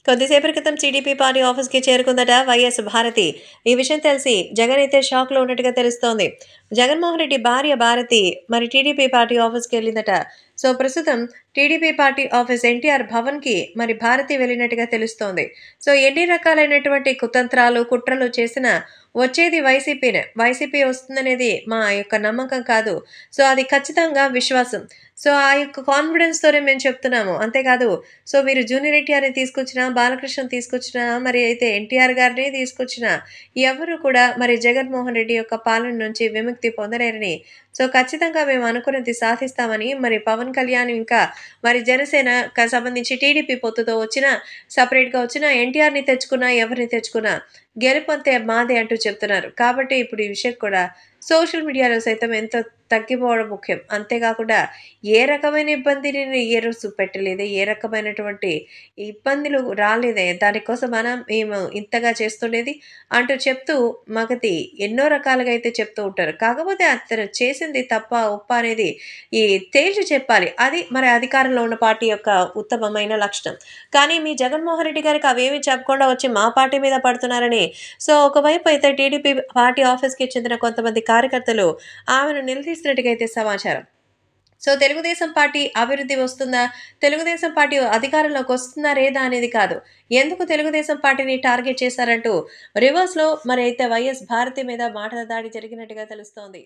కొద్దిసేపటి క్రితం TDP party ఆఫీస్‌కి చేరుకుందట వైఎస్ భారతి. ఈ విషయం తెలిసి జగన్ అయితే షాక్‌లో ఉన్నట్టుగా తెలుస్తోంది. జగన్మోహన్ రెడ్డి భార్య భారతి మరి టీడీపీ పార్టీ ఆఫీస్‌కెళ్ళిందట. సో, ప్రస్తుతం టీడీపీ పార్టీ ఆఫీస్ ఎన్టీఆర్ భవన్‌కి మరి భారతి వెళ్ళినట్టుగా తెలుస్తోంది. సో, ఎన్ని రకాలైనటువంటి కుతంత్రాలు, కుట్రలు చేసినా వచ్చేది వైసీపీనే. వైసీపీ వస్తుందనేది మా యొక్క నమ్మకం కాదు. సో, అది ఖచ్చితంగా విశ్వాసం. సో, ఆ యొక్క కాన్ఫిడెన్స్‌తోనే మేము చెప్తున్నాము. అంతేకాదు సో, మీరు జూనియర్ ఎన్టీఆర్‌ని తీసుకొచ్చినా, బాలకృష్ణని తీసుకొచ్చినా, మరి అయితే ఎన్టీఆర్ గారినే తీసుకొచ్చినా, ఎవరు కూడా మరి జగన్మోహన్ రెడ్డి యొక్క పాలన నుంచి విముక్తి పొందలేరని, సో, ఖచ్చితంగా మేము అనుకున్నది సాధిస్తామని మరి పవన్ కళ్యాణ్ ఇంకా మరి జనసేన సంబంధించి టీడీపీ పొత్తుతో వచ్చినా, సెపరేట్‌గా వచ్చినా, ఎన్టీఆర్‌ని తెచ్చుకున్నా, ఎవరిని తెచ్చుకున్నా గెలుపంతే మాదే అంటూ చెప్తున్నారు. కాబట్టి ఇప్పుడు ఈ విషయం కూడా సోషల్ మీడియాలో సైతం ఎంతో తగ్గిపోవడం ముఖ్యం. అంతేకాకుండా ఏ రకమైన ఇబ్బందిని ఏ రోజు పెట్టలేదే, ఏ రకమైనటువంటి ఇబ్బందులు రాలేదే, దానికోసం మేము ఇంతగా చేస్తుండేది అంటూ చెప్తూ మగతి ఎన్నో రకాలుగా అయితే చెప్తూ ఉంటారు. కాకపోతే అతను చేసింది తప్పా, ఒప్పా అనేది ఈ తేల్చి చెప్పాలి. అది మరి అధికారంలో ఉన్న పార్టీ యొక్క ఉత్తమమైన లక్షణం. కానీ మీ జగన్మోహన్ రెడ్డి గారికి అవేమీ చెప్పకుండా వచ్చి మా పార్టీ మీద పడుతున్నారని సో, ఒకవైపు అయితే టీడీపీ పార్టీ ఆఫీస్‌కి చెందిన కొంతమంది కార్యకర్తలు ఆమెను నిలదీసినట్టుగా అయితే సమాచారం. సో, తెలుగుదేశం పార్టీ అభివృద్ధి వస్తుందా? తెలుగుదేశం పార్టీ అధికారంలోకి వస్తుందా? లేదా? అనేది కాదు. ఎందుకు తెలుగుదేశం పార్టీని టార్గెట్ చేశారంటూ రివర్స్‌లో మరి అయితే వైఎస్ భారతి మీద మాటల దాడి జరిగినట్టుగా తెలుస్తోంది.